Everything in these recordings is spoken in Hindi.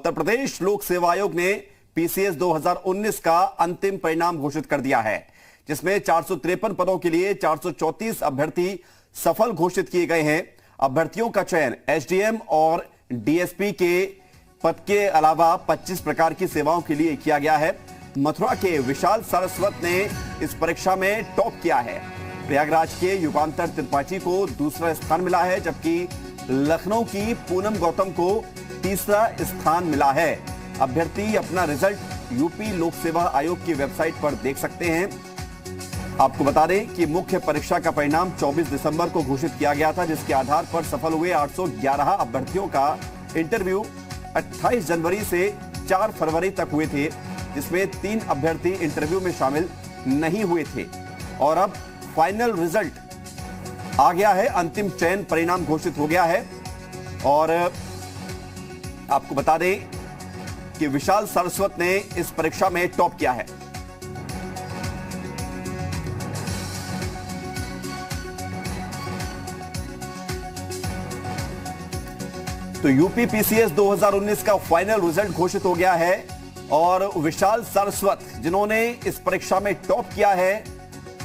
उत्तर प्रदेश लोक सेवा आयोग ने पीसीएस 2019 का अंतिम परिणाम घोषित कर दिया है, जिसमें 453 पदों के लिए 434 अभ्यर्थी सफल घोषित किए गए हैं। अभ्यर्थियों का चयन एसडीएम और डीएसपी के पद के अलावा 25 प्रकार की सेवाओं के लिए किया गया है। मथुरा के विशाल सारस्वत ने इस परीक्षा में टॉप किया है। प्रयागराज के युगांतर त्रिपाठी को दूसरा स्थान मिला है, जबकि लखनऊ की पूनम गौतम को तीसरा स्थान मिला है। अभ्यर्थी अपना रिजल्ट यूपी लोक सेवा आयोग की वेबसाइट पर देख सकते हैं। आपको बता दें कि मुख्य परीक्षा का परिणाम 24 दिसंबर को घोषित किया गया था, जिसके आधार पर सफल हुए 811 अभ्यर्थियों का इंटरव्यू 28 जनवरी से 4 फरवरी तक हुए थे, जिसमें 3 अभ्यर्थी इंटरव्यू में शामिल नहीं हुए थे। और अब फाइनल रिजल्ट आ गया है, अंतिम चयन परिणाम घोषित हो गया है। और आपको बता दें कि विशाल सारस्वत ने इस परीक्षा में टॉप किया है। तो यूपी पीसीएस 2019 का फाइनल रिजल्ट घोषित हो गया है और विशाल सारस्वत जिन्होंने इस परीक्षा में टॉप किया है,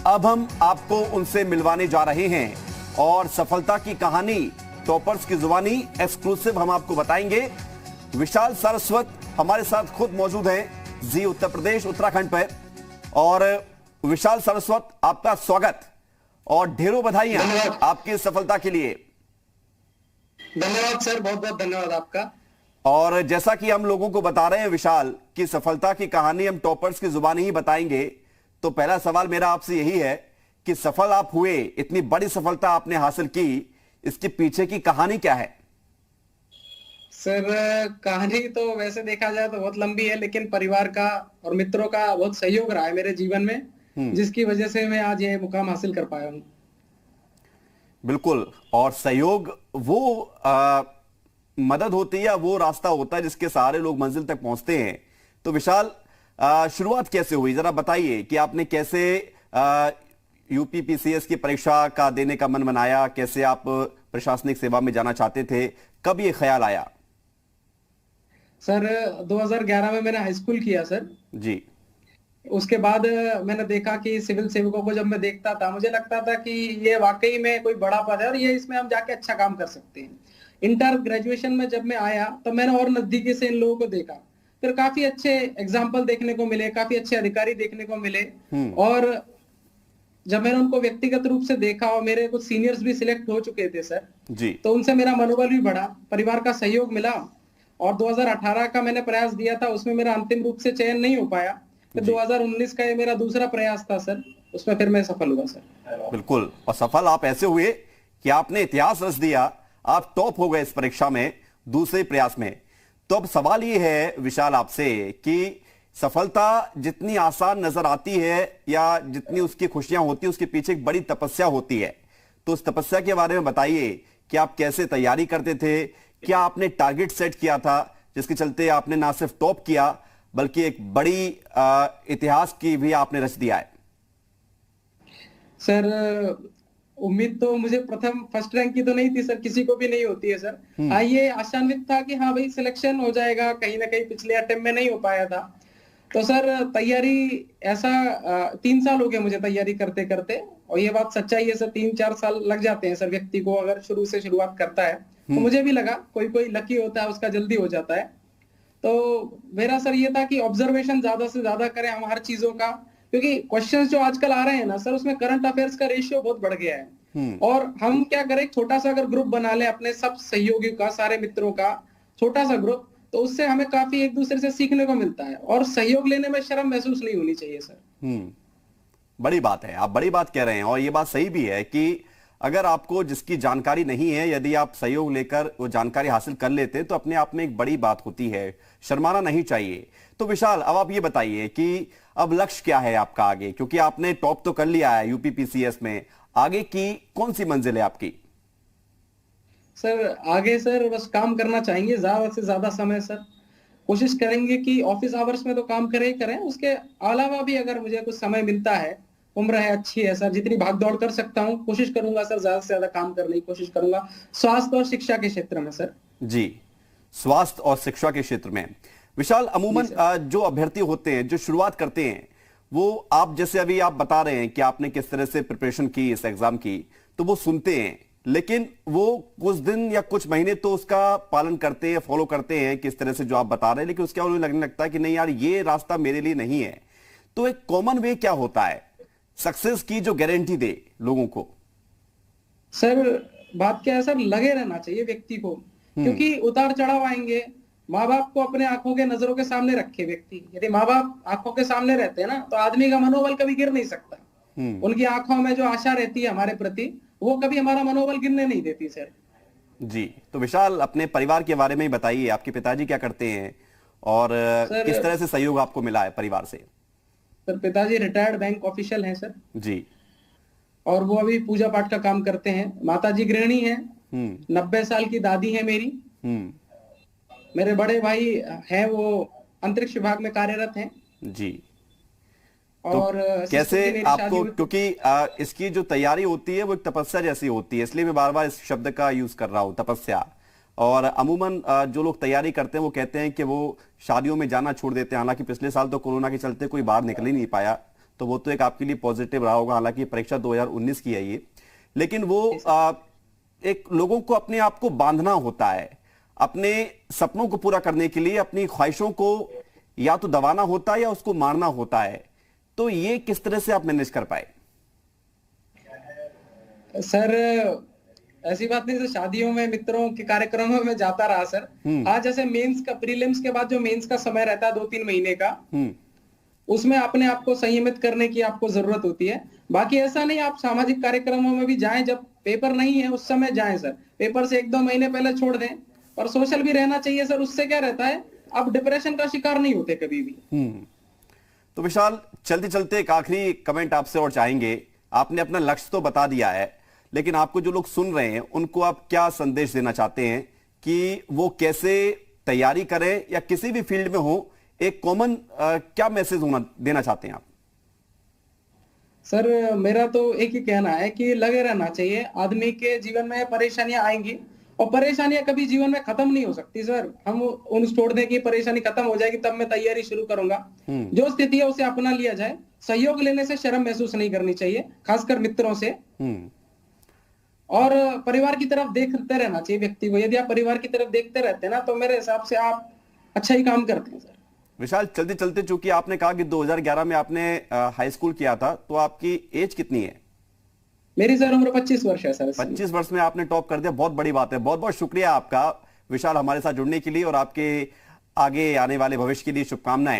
अब हम आपको उनसे मिलवाने जा रहे हैं और सफलता की कहानी टॉपर्स की जुबानी एक्सक्लूसिव हम आपको बताएंगे। विशाल सारस्वत हमारे साथ खुद मौजूद हैं जी उत्तर प्रदेश उत्तराखंड पर। और विशाल सारस्वत, आपका स्वागत और ढेरों बधाइयां आपकी सफलता के लिए। धन्यवाद सर, बहुत बहुत धन्यवाद आपका। और जैसा कि हम लोगों को बता रहे हैं विशाल की सफलता की कहानी हम टॉपर्स की जुबानी ही बताएंगे, तो पहला सवाल मेरा आपसे यही है कि सफल आप हुए, इतनी बड़ी सफलता आपने हासिल की, इसके पीछे की कहानी क्या है? सर कहानी तो वैसे देखा जाए तो बहुत लंबी है, लेकिन परिवार का और मित्रों का बहुत सहयोग रहा है मेरे जीवन में, जिसकी वजह से मैं आज ये मुकाम हासिल कर पाया हूं। बिल्कुल, और सहयोग वो मदद होती है या वो रास्ता होता है जिसके सहारे लोग मंजिल तक पहुंचते हैं। तो विशाल, शुरुआत कैसे हुई, जरा बताइए कि आपने कैसे यूपी पीसीएस की परीक्षा का देने का मन बनाया, कैसे आप प्रशासनिक सेवा में जाना चाहते थे, कब ये ख्याल आया? सर 2011 में मैंने हाई स्कूल किया सर जी। उसके बाद मैंने देखा कि सिविल सेवकों को जब मैं देखता था, मुझे लगता था कि ये वाकई में कोई बड़ा पद है और ये इसमें हम जाके अच्छा काम कर सकते हैं। इंटर ग्रेजुएशन में जब मैं आया तो मैंने और नजदीकी से इन लोगों को देखा, फिर काफी अच्छे एग्जाम्पल देखने को मिले, काफी अच्छे अधिकारी देखने को मिले। और जब मैंने उनको व्यक्तिगत रूप से देखा और मेरे कुछ सीनियर्स भी सिलेक्ट हो चुके थे सर जी, तो उनसे मेरा मनोबल भी बढ़ा, परिवार का सहयोग मिला। और 2018 का मैंने प्रयास दिया था, उसमें मेरा अंतिम रूप से चयन नहीं हो पाया। फिर 2019 का ये मेरा दूसरा प्रयास था सर, उसमें फिर मैं सफल हुआ सर। बिल्कुल, और सफल आप ऐसे हुए कि आपने इतिहास रच दिया, आप टॉप हो गए इस परीक्षा में दूसरे प्रयास में। तो अब सवाल ये है विशाल आपसे कि सफलता जितनी आसान नजर आती है या जितनी उसकी खुशियां होती है, उसके पीछे एक बड़ी तपस्या होती है। तो उस तपस्या के बारे में बताइए कि आप कैसे तैयारी करते थे, क्या आपने टारगेट सेट किया था जिसके चलते आपने ना सिर्फ टॉप किया बल्कि एक बड़ी इतिहास की भी आपने रच दिया है? सर उम्मीद तो मुझे प्रथम फर्स्ट रैंक की तो नहीं थी सर, किसी को भी नहीं होती है सर। हाँ, ये आशान्वित था कि हाँ भाई सिलेक्शन हो जाएगा, कहीं ना कहीं पिछले अटेम्प्ट में नहीं हो पाया था। तो सर तैयारी ऐसा 3 साल हो गए मुझे तैयारी करते करते, और ये बात सच्चाई है सर, 3-4 साल लग जाते हैं सर व्यक्ति को अगर शुरू से शुरुआत करता है। तो मुझे भी लगा कोई कोई लकी होता है उसका जल्दी हो जाता है। तो मेरा सर ये था कि ऑब्जर्वेशन ज्यादा से ज्यादा करें हम हर चीजों का, क्योंकि क्वेश्चंस जो आजकल आ रहे हैं ना सर, उसमें करंट अफेयर्स का रेशियो बहुत बढ़ गया है। और हम क्या करें, छोटा सा अगर ग्रुप बना ले अपने सब सहयोगियों का, सारे मित्रों का छोटा सा ग्रुप, तो उससे हमें काफी एक दूसरे से सीखने को मिलता है और सहयोग लेने में शर्म महसूस नहीं होनी चाहिए सर। बड़ी बात है, आप बड़ी बात कह रहे हैं और ये बात सही भी है कि अगर आपको जिसकी जानकारी नहीं है, यदि आप सहयोग लेकर वो जानकारी हासिल कर लेते हैं तो अपने आप में एक बड़ी बात होती है, शर्माना नहीं चाहिए। तो विशाल, अब आप ये बताइए कि अब लक्ष्य क्या है आपका आगे, क्योंकि आपने टॉप तो कर लिया है यूपी पीसीएस में, आगे की कौन सी मंजिल है आपकी? सर आगे सर बस काम करना चाहेंगे, ज्यादा से ज्यादा समय सर कोशिश करेंगे कि ऑफिस आवर्स में तो काम करें ही करें, उसके अलावा भी अगर मुझे कुछ समय मिलता है, उम्र है अच्छी है सर, जितनी भाग दौड़ कर सकता हूँ कोशिश करूंगा सर, ज्यादा से ज्यादा काम करने की कोशिश करूंगा स्वास्थ्य और शिक्षा के क्षेत्र में सर। जी, स्वास्थ्य और शिक्षा के क्षेत्र में। विशाल, अमूमन जो अभ्यर्थी होते हैं, जो शुरुआत करते हैं, वो आप जैसे अभी आप बता रहे हैं कि आपने किस तरह से प्रिपरेशन की इस एग्जाम की, तो वो सुनते हैं, लेकिन वो कुछ दिन या कुछ महीने तो उसका पालन करते हैं, फॉलो करते हैं किस तरह से जो आप बता रहे हैं, लेकिन उसके बाद उन्हें लगने लगता है कि नहीं यार, ये रास्ता मेरे लिए नहीं है। तो एक कॉमन वे क्या होता है सक्सेस की जो गारंटी दे लोगों को? सर बात क्या है सर, लगे रहना चाहिए व्यक्ति को, क्योंकि उतार चढ़ाव आएंगे। माँ बाप को अपने आंखों के नजरों के सामने रखे व्यक्ति, यदि माँ बाप आंखों के सामने रहते हैं ना, तो आदमी का मनोबल कभी गिर नहीं सकता। उनकी आंखों में जो आशा रहती है हमारे प्रति, वो कभी हमारा मनोबल गिरने नहीं देती सर। जी, तो विशाल, अपने परिवार के बारे में ही बताइए, आपके पिताजी क्या करते हैं और किस तरह से सहयोग आपको मिला है परिवार से? सर पिताजी रिटायर्ड बैंक ऑफिशियल हैं सर जी। और वो अभी पूजा पाठ का काम करते हैं। माताजी गृहिणी हैं, 90 साल की दादी है मेरी। मेरे बड़े भाई हैं, वो अंतरिक्ष विभाग में कार्यरत हैं। जी। और तो कैसे आपको, क्योंकि इसकी जो तैयारी होती है वो एक तपस्या जैसी होती है, इसलिए मैं बार बार इस शब्द का यूज कर रहा हूं, तपस्या। और अमूमन जो लोग तैयारी करते हैं वो कहते हैं कि वो शादियों में जाना छोड़ देते हैं। हालांकि पिछले साल तो कोरोना के चलते कोई बाहर निकल ही नहीं पाया, तो वो तो एक आपके लिए पॉजिटिव रहा होगा। हालांकि परीक्षा 2019 की है ये, लेकिन वो एक लोगों को अपने आप को बांधना होता है, अपने सपनों को पूरा करने के लिए अपनी ख्वाहिशों को या तो दबाना होता है या उसको मारना होता है। तो ये किस तरह से आप मैनेज कर पाए? सर ऐसी बात नहीं, सर शादियों में मित्रों के कार्यक्रमों में जाता रहा सर। आज जैसे मेंस का, प्रीलिम्स के बाद जो मेंस का समय रहता है 2-3 महीने का, उसमें अपने आप को संयमित करने की आपको जरूरत होती है। बाकी ऐसा नहीं, आप सामाजिक कार्यक्रमों में भी जाएं, जब पेपर नहीं है उस समय जाएं सर। पेपर से 1-2 महीने पहले छोड़ दें। और सोशल भी रहना चाहिए सर, उससे क्या रहता है, आप डिप्रेशन का शिकार नहीं होते कभी भी। तो विशाल, चलते चलते एक आखिरी कमेंट आपसे और चाहेंगे। आपने अपना लक्ष्य तो बता दिया है, लेकिन आपको जो लोग सुन रहे हैं उनको आप क्या संदेश देना चाहते हैं कि वो कैसे तैयारी करें, या किसी भी फील्ड में हो, एक कॉमन क्या मैसेज देना चाहते हैं आप? सर मेरा तो एक ही कहना है कि लगे रहना चाहिए। आदमी के जीवन में परेशानियां आएंगी और परेशानियां कभी जीवन में खत्म नहीं हो सकती सर। हम उन छोड़ दें कि परेशानी खत्म हो जाएगी तब मैं तैयारी शुरू करूंगा। जो स्थिति है उसे अपना लिया जाए। सहयोग लेने से शर्म महसूस नहीं करनी चाहिए, खासकर मित्रों से। और परिवार की तरफ देखते रहना चाहिए व्यक्ति को। यदि आप परिवार की तरफ देखते रहते हैं ना, तो मेरे हिसाब से आप अच्छा ही काम करते हैं सर। विशाल, चलते चलते, चूंकि आपने कहा कि 2011 में आपने हाई स्कूल किया था, तो आपकी एज कितनी है? मेरी सर उम्र 25 वर्ष है सर। 25 वर्ष में आपने टॉप कर दिया, बहुत बड़ी बात है। बहुत बहुत शुक्रिया आपका विशाल, हमारे साथ जुड़ने के लिए, और आपके आगे आने वाले भविष्य के लिए शुभकामनाएं।